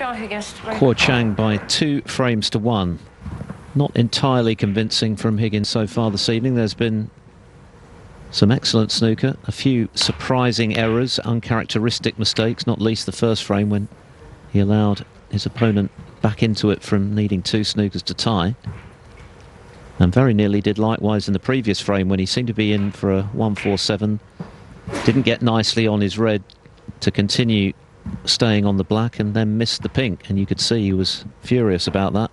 Guoqiang by 2 frames to 1. Not entirely convincing from Higgins so far this evening. There's been some excellent snooker, a few surprising errors, uncharacteristic mistakes, not least the first frame when he allowed his opponent back into it from needing 2 snookers to tie. And very nearly did likewise in the previous frame when he seemed to be in for a 1-4-7. Didn't get nicely on his red to continue staying on the black and then missed the pink. And you could see he was furious about that.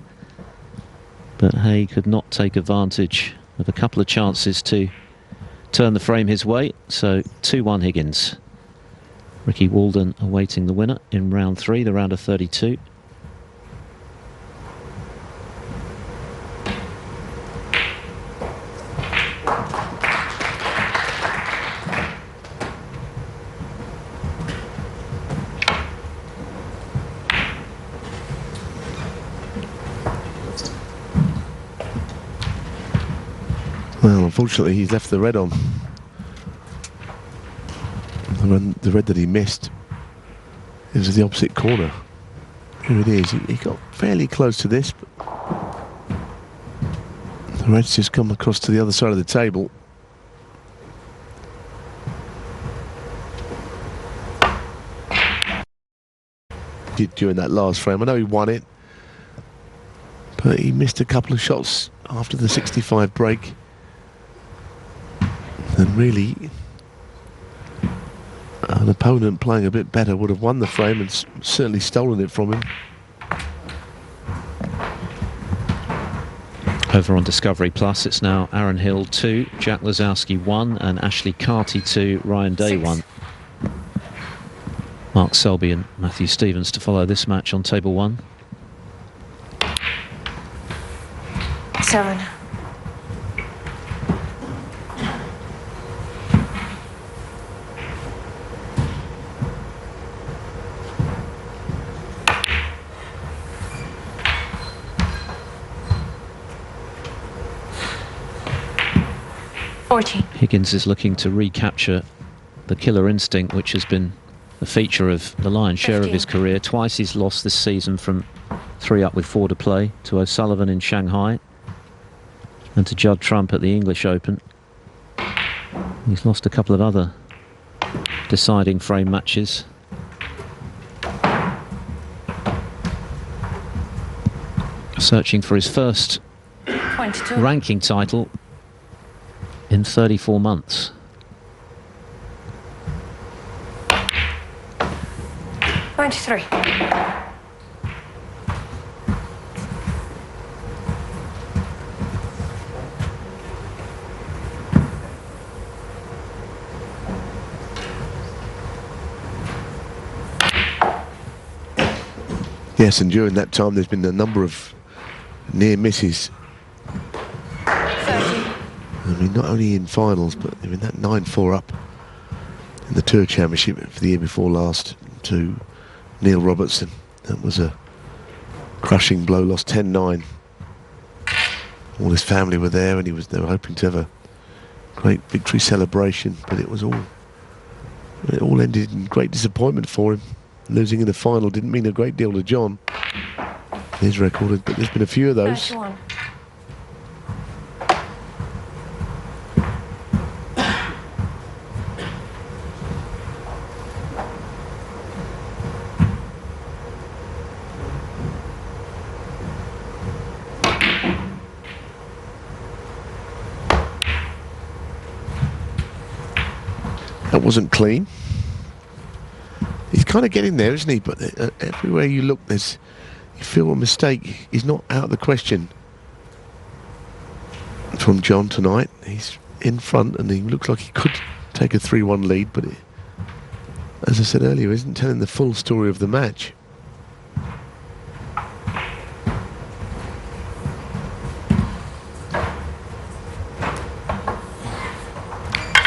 But Hay could not take advantage of a couple of chances to turn the frame his way. So 2-1 Higgins. Ricky Walden awaiting the winner in round 3, the round of 32. Well, unfortunately, he's left the red on. The red that he missed is the opposite corner. Here it is. He got fairly close to this, but the red's just come across to the other side of the table. During that last frame, I know he won it, but he missed a couple of shots after the 65 break. And really, an opponent playing a bit better would have won the frame and certainly stolen it from him. Over on Discovery Plus, it's now Aaron Hill 2, Jack Lazowski 1, and Ashley Carty 2, Ryan Day 1. Mark Selby and Matthew Stevens to follow this match on table 1. 7. Higgins is looking to recapture the killer instinct, which has been a feature of the lion's share of his career. Twice he's lost this season from 3 up with 4 to play to O'Sullivan in Shanghai and to Judd Trump at the English Open. He's lost a couple of other deciding frame matches. Searching for his first 22. ranking title in 34 months. 23. Yes, and during that time there's been a number of near misses. 30. I mean, not only in finals, but I mean that 9-4 up in the Tour Championship for the year before last to Neil Robertson. That was a crushing blow, lost 10-9. All his family were there, and they were hoping to have a great victory celebration, but it all ended in great disappointment for him. Losing in the final didn't mean a great deal to John. His record, but there's been a few of those. 31. That wasn't clean. He's kind of getting there, isn't he? But everywhere you look, you feel a mistake is not out of the question from John tonight. He's in front and he looks like he could take a 3-1 lead, but as I said earlier, isn't telling the full story of the match.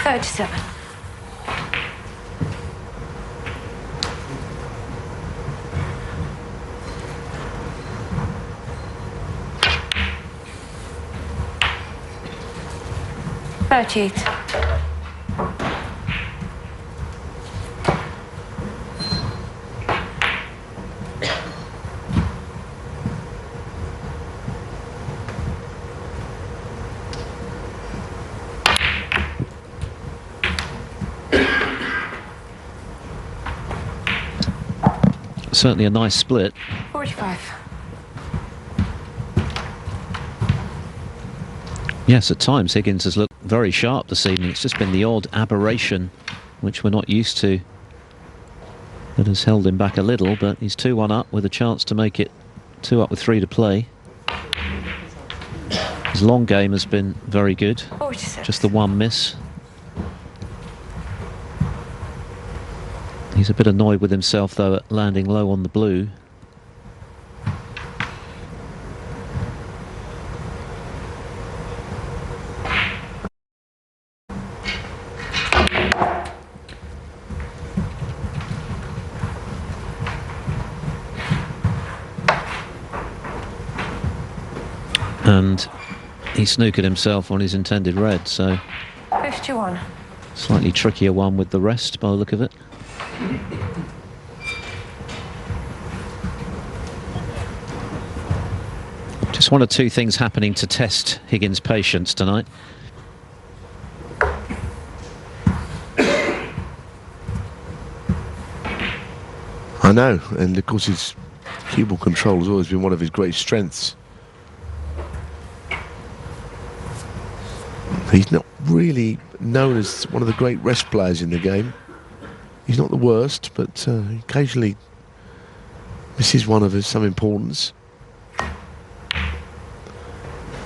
$37. $38. Certainly a nice split. 45. Yes, at times Higgins has looked very sharp this evening. It's just been the odd aberration, which we're not used to, that has held him back a little, but he's 2-1 up with a chance to make it 2 up with 3 to play. His long game has been very good. 46. Just the one miss. He's a bit annoyed with himself, though, at landing low on the blue. And he snookered himself on his intended red, so 51. slightly trickier one with the rest by the look of it. Just one or two things happening to test Higgins' patience tonight. I know, and of course his cue ball control has always been one of his great strengths. He's not really known as one of the great rest players in the game. He's not the worst, but occasionally misses one of some importance.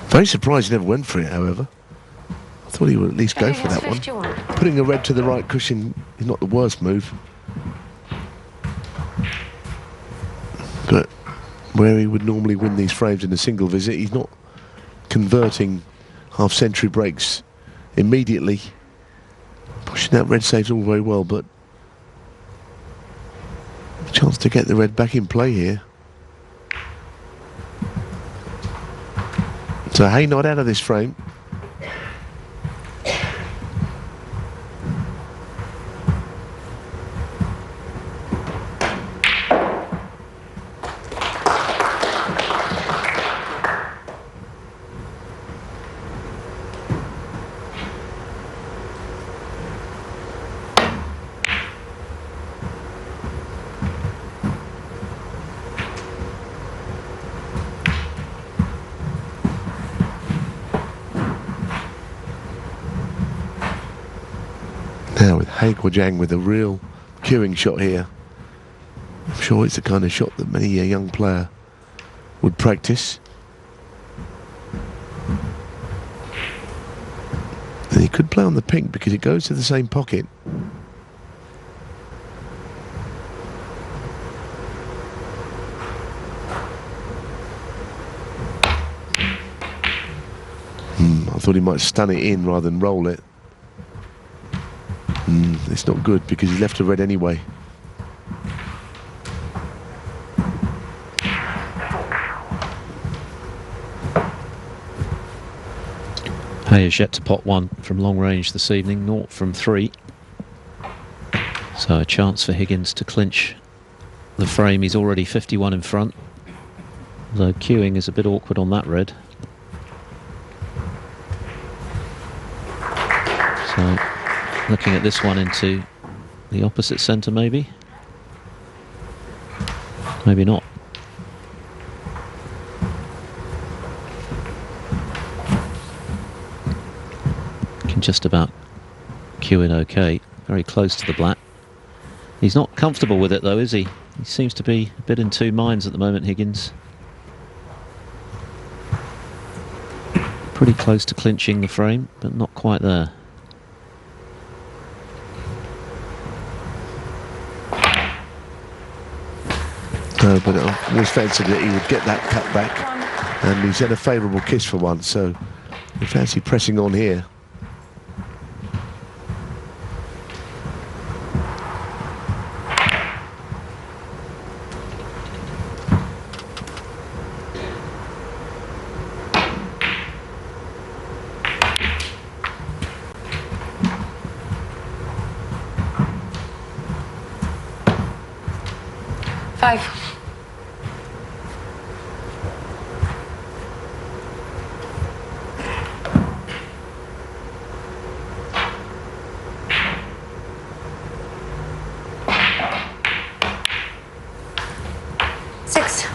Very surprised he never went for it, however. I thought he would at least go for that one. 51. Putting a red to the right cushion is not the worst move. But where he would normally win these frames in a single visit, he's not converting half-century breaks immediately. Pushing that red save's all very well, but a chance to get the red back in play here. So Hay not out of this frame. Now with Guoqiang with a real cueing shot here. I'm sure it's the kind of shot that many a young player would practice. And he could play on the pink because it goes to the same pocket. I thought he might stun it in rather than roll it. It's not good because he left a red anyway. Hay has yet to pot one from long range this evening, 0 from 3. So a chance for Higgins to clinch the frame. He's already 51 in front. Though queuing is a bit awkward on that red. So looking at this one into the opposite centre, maybe. Maybe not. Can just about cue in okay. Very close to the black. He's not comfortable with it though, is he? He seems to be a bit in two minds at the moment, Higgins. Pretty close to clinching the frame, but not quite there. No, but I always fancied that he would get that cut back, and he's had a favourable kiss for one, so he fancy pressing on here. 6.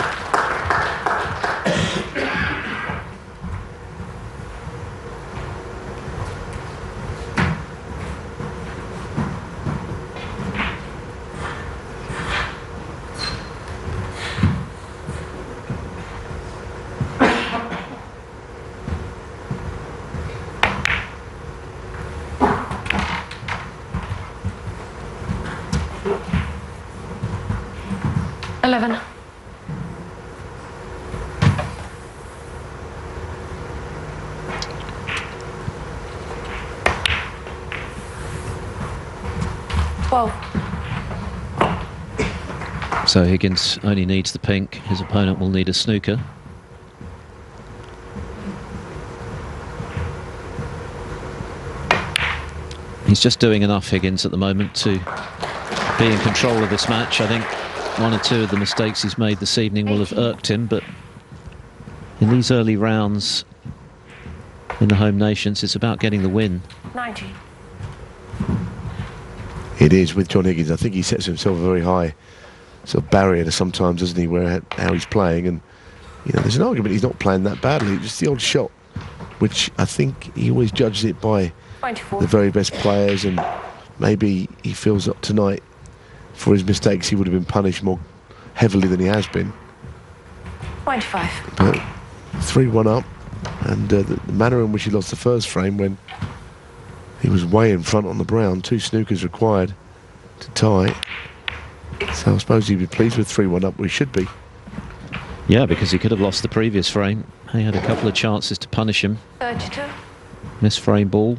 Eleven. So Higgins only needs the pink. His opponent will need a snooker. He's just doing enough, Higgins, at the moment to be in control of this match. I think one or two of the mistakes he's made this evening will have irked him, but in these early rounds in the home nations, it's about getting the win. 90. It is with John Higgins. I think he sets himself a very high sort of barrier to sometimes, doesn't he, where how he's playing. And you know, there's an argument he's not playing that badly. Just the odd shot, which I think he always judges it by 24. the very best players, and maybe he feels that tonight, for his mistakes, he would have been punished more heavily than he has been. 25. But 3-1 up, and the manner in which he lost the first frame when he was way in front on the brown, 2 snookers required to tie. So I suppose he'd be pleased with 3-1 up. We should be. Yeah, because he could have lost the previous frame. He had a couple of chances to punish him. 32. Missed frame ball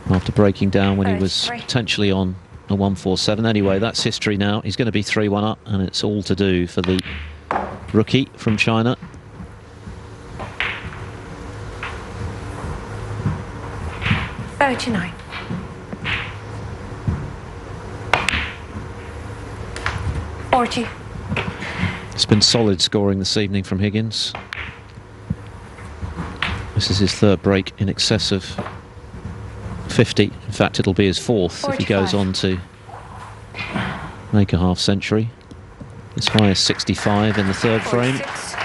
after breaking down when he was 33. potentially on a 147. Anyway, that's history now. He's going to be 3-1 up, and it's all to do for the rookie from China. $39. 40. It's been solid scoring this evening from Higgins. This is his third break in excess of 50. In fact, it'll be his fourth if he goes 45. on to make a half century. As high as 65 in the third frame. 46.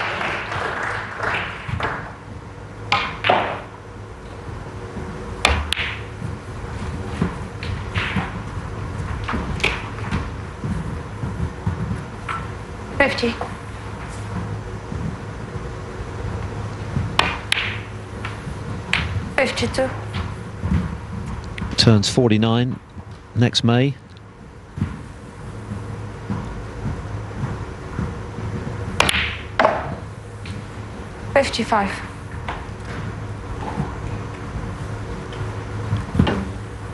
$50. 52. Turns 49 next May. $55.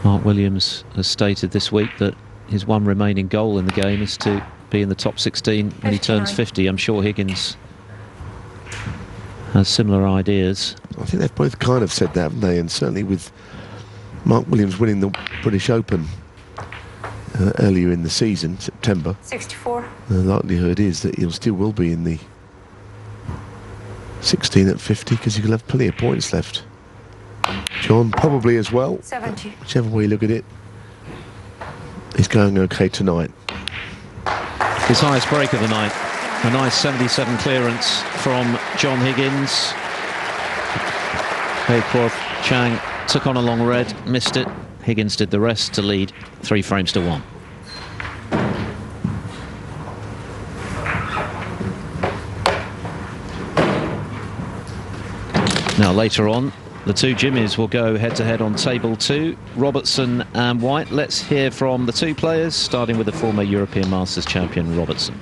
Mark Williams has stated this week that his one remaining goal in the game is to be in the top 16 when he turns 50. I'm sure Higgins has similar ideas. I think they've both kind of said that, haven't they? And certainly with Mark Williams winning the British Open earlier in the season, September, 64. the likelihood is that he'll still will be in the 16 at 50, because he'll have plenty of points left. John probably as well. 70. Whichever way you look at it, he's going okay tonight. His highest break of the night. A nice 77 clearance from John Higgins. Guoqiang took on a long red, missed it. Higgins did the rest to lead 3 frames to 1. Now later on, the two Jimmies will go head-to-head on table 2, Robertson and White. Let's hear from the two players, starting with the former European Masters champion, Robertson.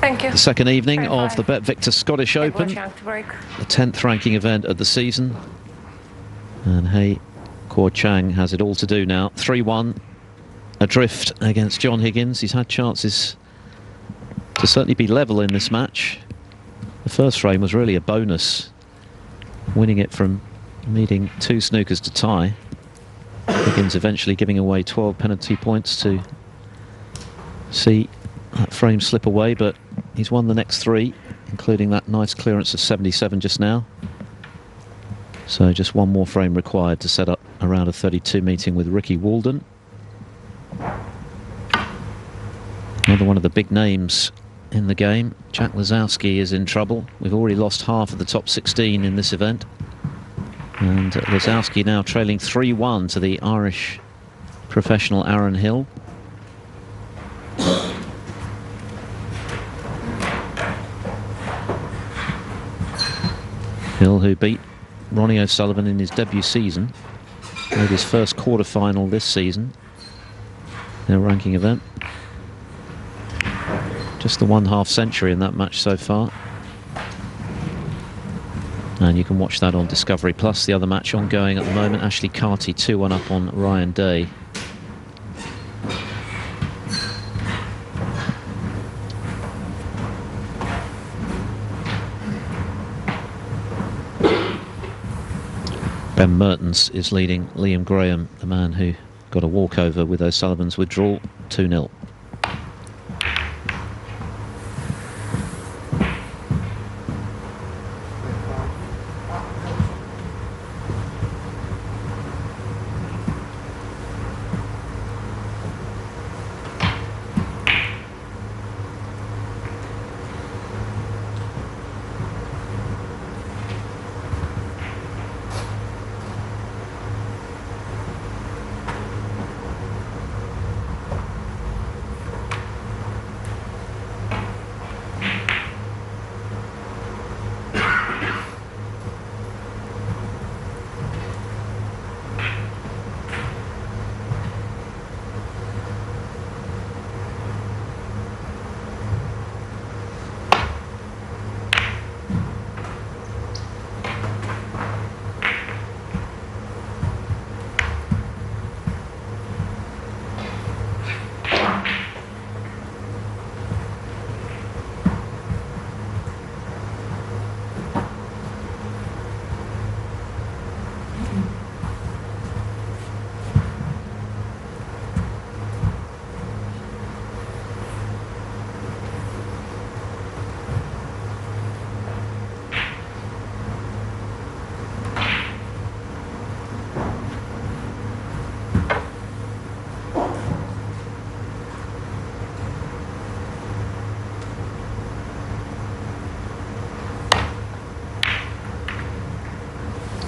Thank you. The second evening of the betvictor Scottish Open, Guoqiang to break. the 10th ranking event of the season. And hey, Guoqiang has it all to do now. 3-1 adrift against John Higgins. He's had chances to certainly be level in this match. The first frame was really a bonus, winning it from needing 2 snookers to tie. Higgins eventually giving away 12 penalty points to see that frame slip away, but He's won the next 3, including that nice clearance of 77 just now. So just one more frame required to set up a round of 32 meeting with Ricky Walden. Another one of the big names in the game. Jack Lazowski is in trouble. We've already lost half of the top 16 in this event. And Lazowski now trailing 3-1 to the Irish professional Aaron Hill. Hill, who beat Ronnie O'Sullivan in his debut season, made his first quarter-final this season in a ranking event. Just the 1/2 century in that match so far. And you can watch that on Discovery Plus. The other match ongoing at the moment, Ashley Carty 2-1 up on Ryan Day. Ben Mertens is leading Liam Graham, the man who got a walkover with O'Sullivan's withdrawal, 2-0.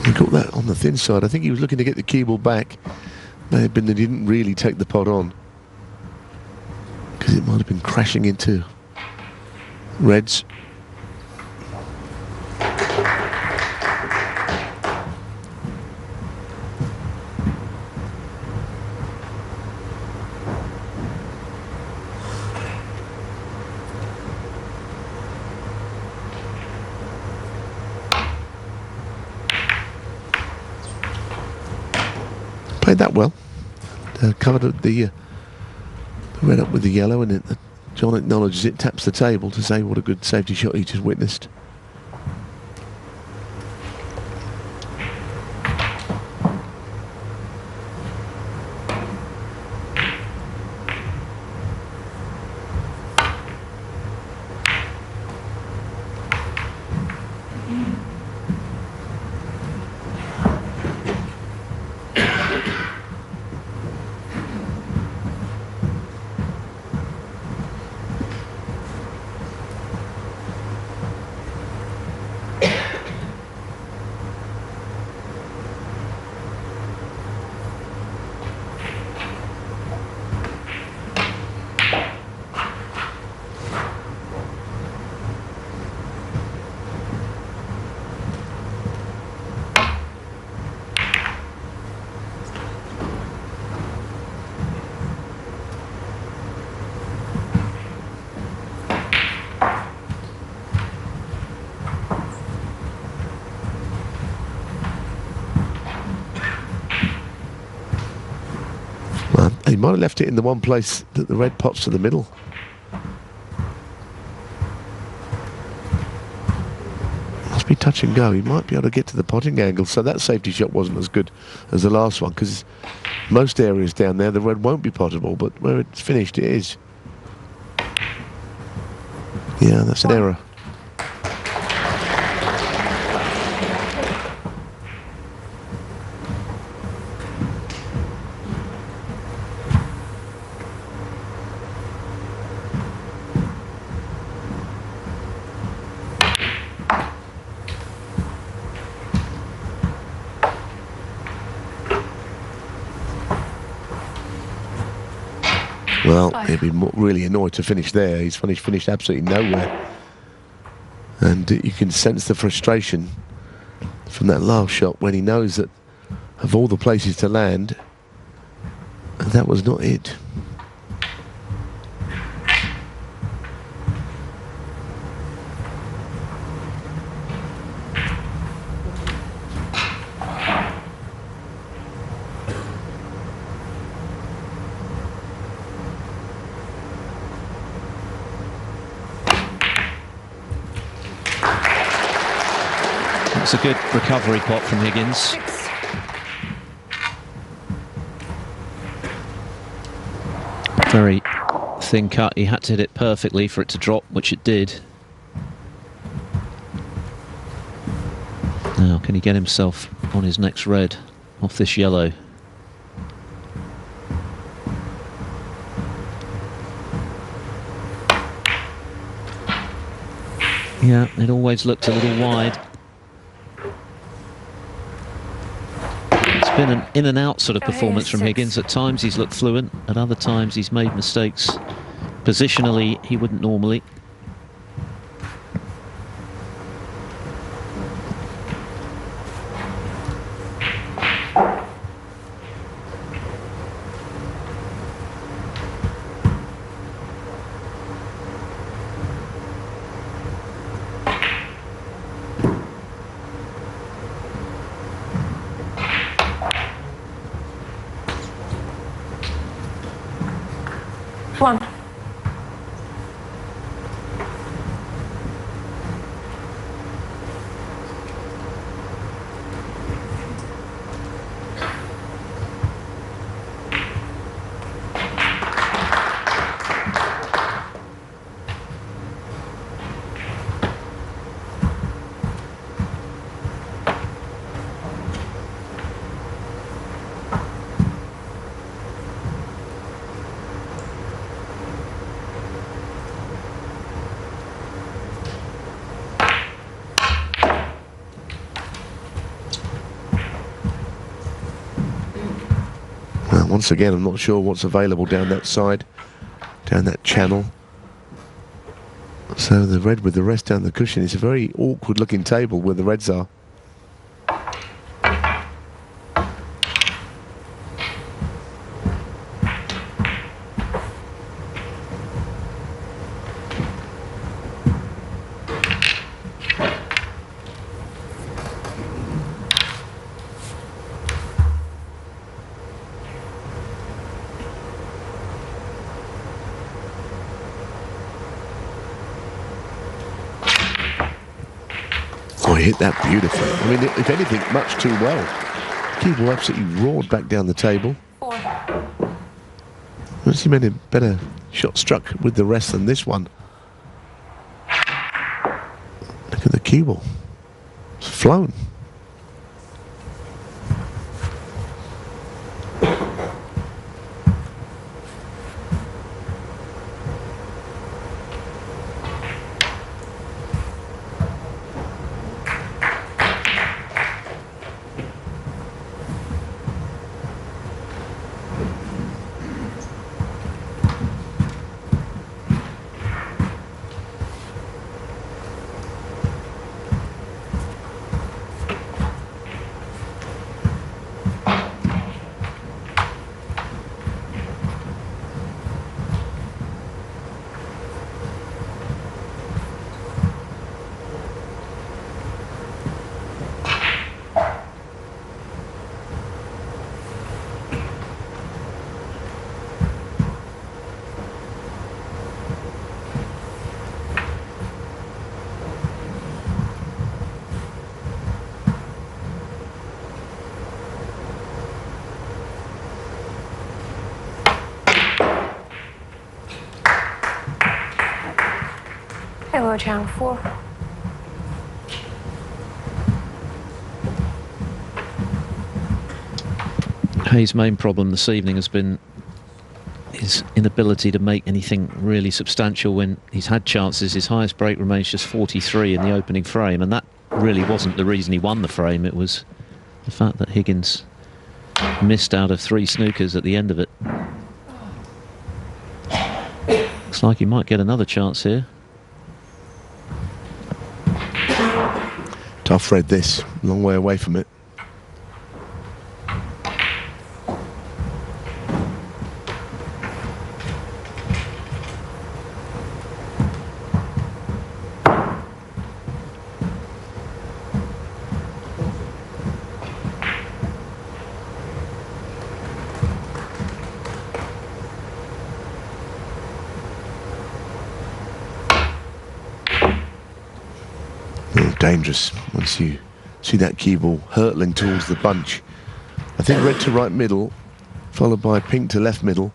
He got that on the thin side. I think he was looking to get the cue ball back. May have been that he didn't really take the pot on, because it might have been crashing into reds. Played that well. Covered the red up with the yellow, and John acknowledges it, taps the table to say what a good safety shot he just witnessed. He might have left it in the one place that the red pots to the middle. Must be touch and go. He might be able to get to the potting angle, so that safety shot wasn't as good as the last one, because most areas down there the red won't be pottable, but where it's finished it is. Yeah, that's an error. Well, he'd be really annoyed to finish there. He's finished absolutely nowhere. And you can sense the frustration from that last shot when he knows that of all the places to land, that was not it. It's a good recovery pot from Higgins. 6. Very thin cut. He had to hit it perfectly for it to drop, which it did. Now, can he get himself on his next red off this yellow? Yeah, it always looked a little wide. It's been an in and out sort of performance from Higgins. At times he's looked fluent, at other times he's made mistakes. Positionally, he wouldn't normally. One. Once again, I'm not sure what's available down that side, down that channel. So the red with the rest down the cushion. It's a very awkward looking table where the reds are. Oh, he hit that beautifully. I mean, if anything, much too well. Cue ball absolutely roared back down the table. 4. He made a better shot struck with the rest than this one. Look at the cue ball. It's flown. Hey, Guoqiang, 4. Hayes' main problem this evening has been his inability to make anything really substantial when he's had chances. His highest break remains just 43 in the opening frame, and that really wasn't the reason he won the frame. It was the fact that Higgins missed out of 3 snookers at the end of it. Looks like he might get another chance here. Tough red this, long way away from it. Dangerous once you see that cue ball hurtling towards the bunch. I think red to right middle, followed by pink to left middle,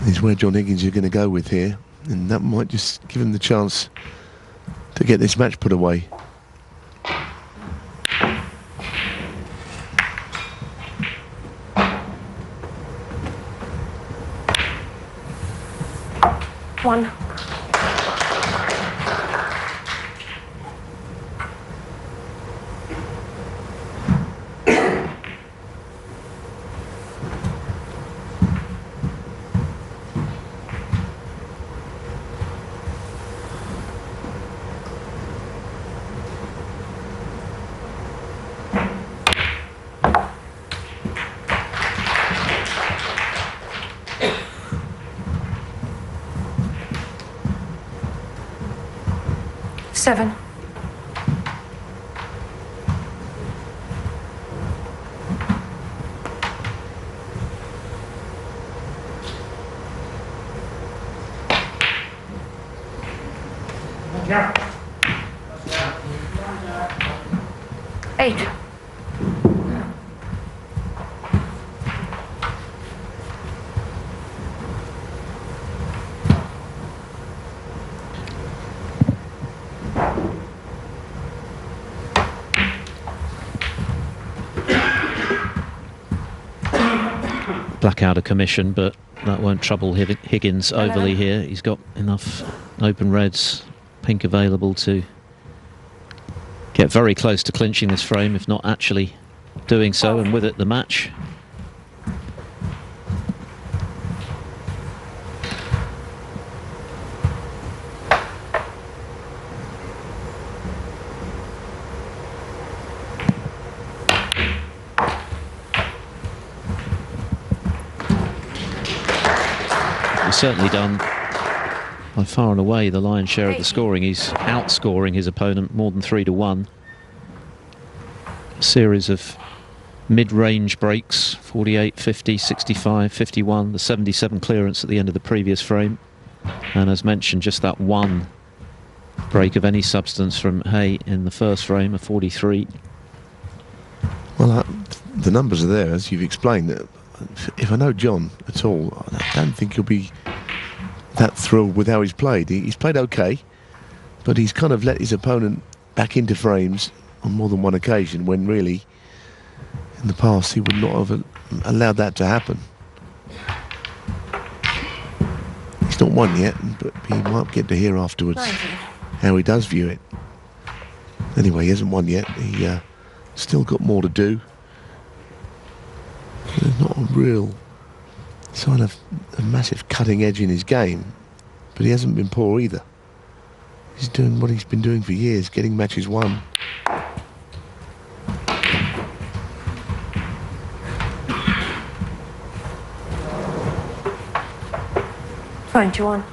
is where John Higgins is going to go with here, and that might just give him the chance to get this match put away. One. Seven. Eight. Black out of commission, but that won't trouble Higgins overly here. He's got enough open reds, pink available to get very close to clinching this frame, if not actually doing so, and with it the match. Certainly done by far and away the lion's share of the scoring. He's outscoring his opponent more than 3-1. A series of mid-range breaks, 48, 50, 65, 51, the 77 clearance at the end of the previous frame. And as mentioned, just that one break of any substance from Hay in the first frame, a 43. Well, the numbers are there, as you've explained. If I know John at all, I don't think he'll be that thrilled with how he's played. He's played okay, but he's kind of let his opponent back into frames on more than one occasion, when really in the past he would not have allowed that to happen. He's not won yet, but he might get to hear afterwards how he does view it. Anyway, he hasn't won yet. He still got more to do. There's not a real sign of a massive cutting edge in his game, but he hasn't been poor either. He's doing what he's been doing for years, getting matches won. $21.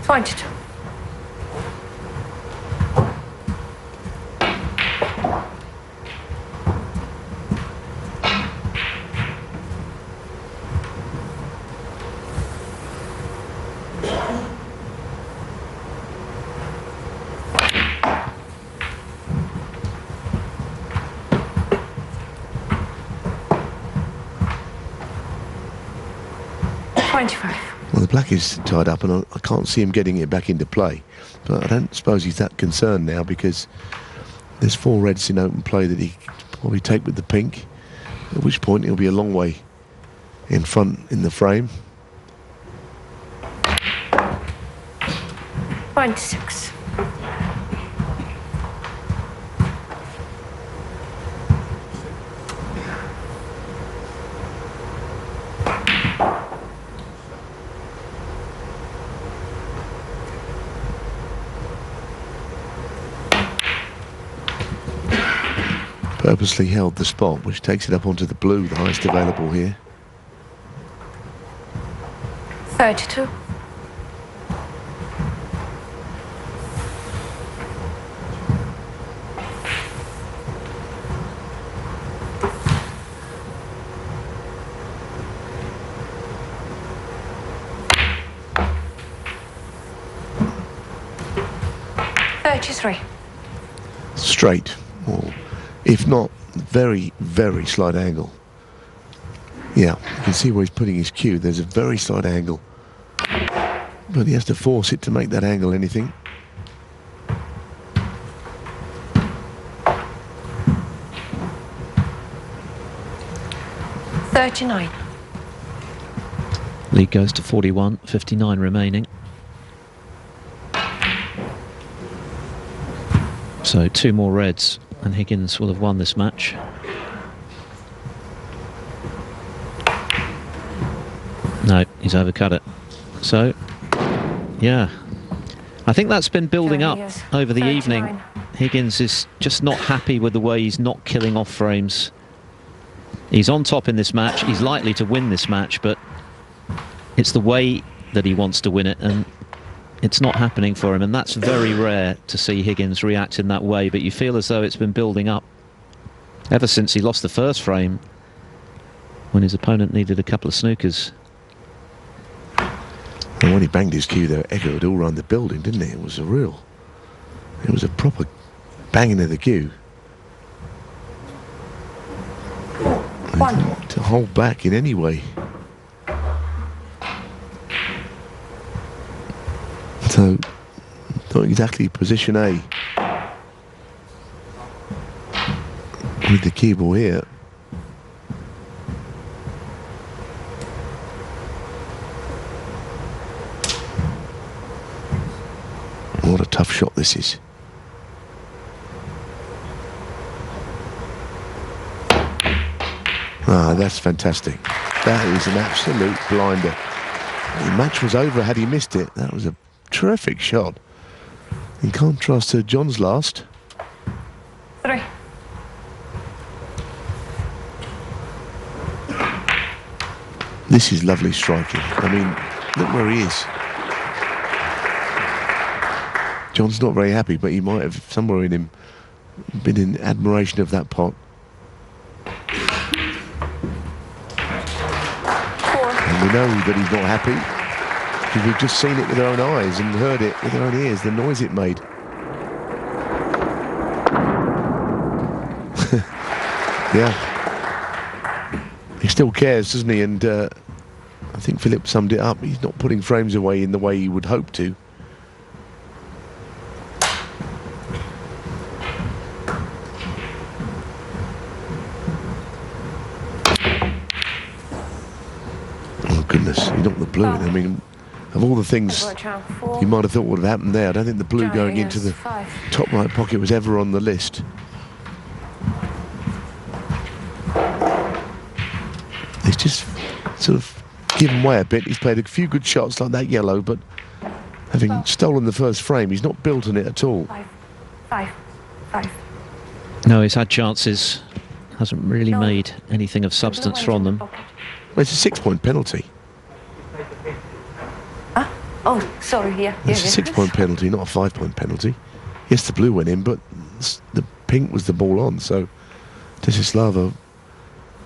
$22. 25. Well, the black is tied up, and I can't see him getting it back into play. But I don't suppose he's that concerned now, because there's 4 reds in open play that he could probably take with the pink, at which point he'll be a long way in front in the frame. 26. Purposely held the spot, which takes it up onto the blue, the highest available here. 32. Straight, or if not, very, very slight angle. Yeah, you can see where he's putting his cue. There's a very slight angle, but he has to force it to make that angle anything. $39. Lead goes to 41, 59 remaining. So 2 more reds and Higgins will have won this match. No, he's overcut it. So, yeah. I think that's been building up over the evening. Higgins is just not happy with the way he's not killing off frames. He's on top in this match. He's likely to win this match, but it's the way that he wants to win it, and it's not happening for him, and that's very rare to see Higgins react in that way, but you feel as though it's been building up ever since he lost the first frame when his opponent needed a couple of snookers. And when he banged his cue there, echoed all around the building, didn't it? It was a proper banging of the cue. One. To hold back in any way. So, not exactly position A with the cue ball here. What a tough shot this is. Ah, that's fantastic. That is an absolute blinder. The match was over had he missed it. That was a terrific shot. In contrast to John's last. 3. This is lovely striking. I mean, look where he is. John's not very happy, but he might have somewhere in him been in admiration of that pot. 4. And we know that he's not happy because we've just seen it with our own eyes and heard it with our own ears, the noise it made. Yeah. He still cares, doesn't he? And I think Philip summed it up. He's not putting frames away in the way he would hope to. Oh goodness, he knocked the blue in. I mean, of all the things you might have thought would have happened there, I don't think the blue going into the top right pocket was ever on the list. He's just sort of given way a bit. He's played a few good shots like that yellow, but having stolen the first frame, he's not built on it at all. 5. No, he's had chances, hasn't really made anything of substance from them. Well, it's a 6-point penalty. Oh, sorry, yeah. It's a 6-point penalty, not a 5-point penalty. Yes, the blue went in, but the pink was the ball on, so Desislava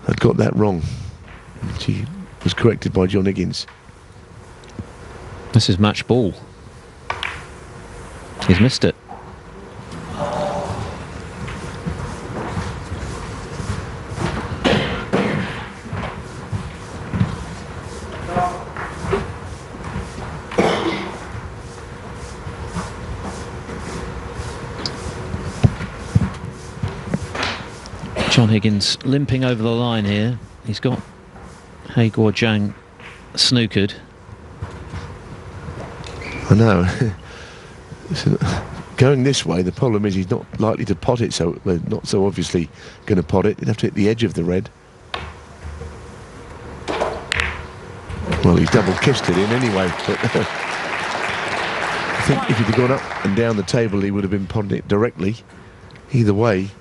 had got that wrong. She was corrected by John Higgins. This is match ball. He's missed it. John Higgins limping over the line here. He's got Guoqiang snookered. I know. Going this way, the problem is he's not likely to pot it, so they're not so obviously going to pot it. He'd have to hit the edge of the red. Well, he's double kissed it in anyway, but I think if he'd have gone up and down the table, he would have been potting it directly. Either way,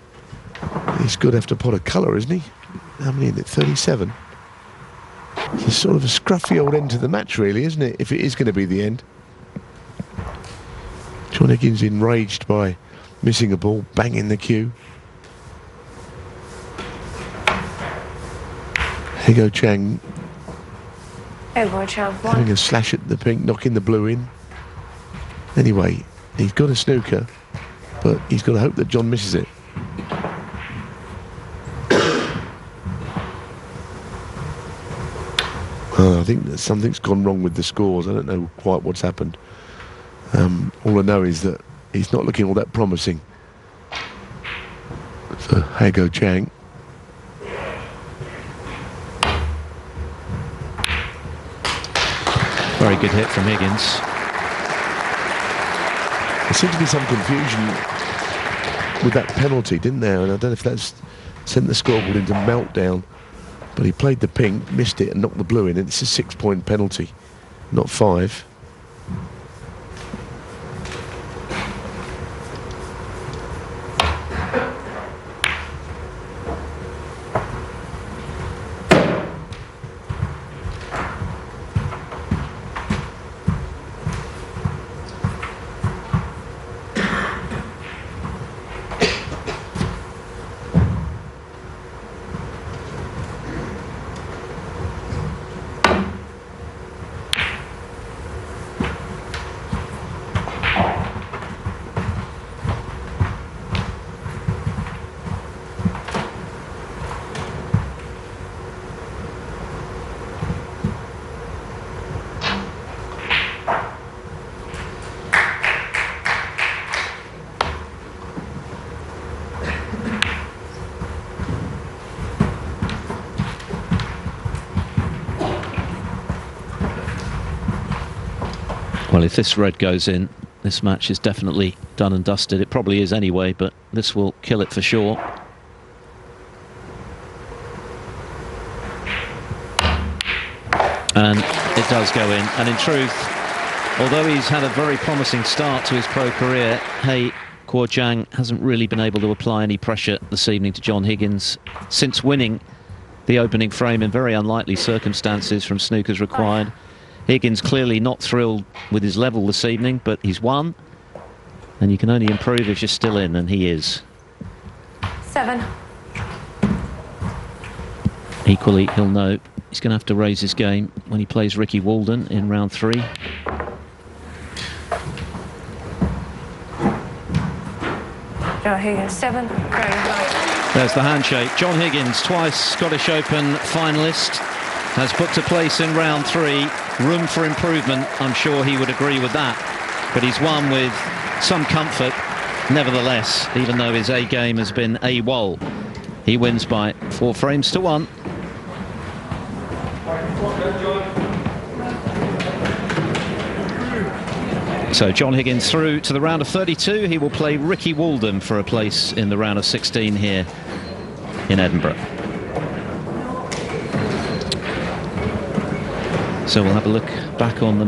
he's going to have to pot a colour, isn't he? How many in it? 37. It's sort of a scruffy old end to the match, really, isn't it? If it is going to be the end. John Higgins enraged by missing a ball, banging the cue. Guoqiang having a slash at the pink, knocking the blue in. Anyway, he's got a snooker, but he's got to hope that John misses it. I think that something's gone wrong with the scores. I don't know quite what's happened. All I know is that he's not looking all that promising for Guoqiang. Very good hit from Higgins. There seemed to be some confusion with that penalty, didn't there? And I don't know if that's sent the scoreboard into meltdown. But he played the pink, missed it and knocked the blue in, and it's a 6-point penalty, not 5. Well, if this red goes in, this match is definitely done and dusted. It probably is anyway, but this will kill it for sure. And it does go in. And in truth, although he's had a very promising start to his pro career, Guoqiang hasn't really been able to apply any pressure this evening to John Higgins since winning the opening frame in very unlikely circumstances from snookers required. Higgins clearly not thrilled with his level this evening, but he's won, and you can only improve if you're still in, and he is. 7. Equally, he'll know he's going to have to raise his game when he plays Ricky Walden in round 3. John Higgins, 7. There's the handshake. John Higgins, twice Scottish Open finalist, has booked a place in round 3. Room for improvement, I'm sure he would agree with that. But he's won with some comfort, nevertheless, even though his A game has been AWOL. He wins by 4 frames to 1. So John Higgins through to the round of 32. He will play Ricky Walden for a place in the round of 16 here in Edinburgh. So we'll have a look back on the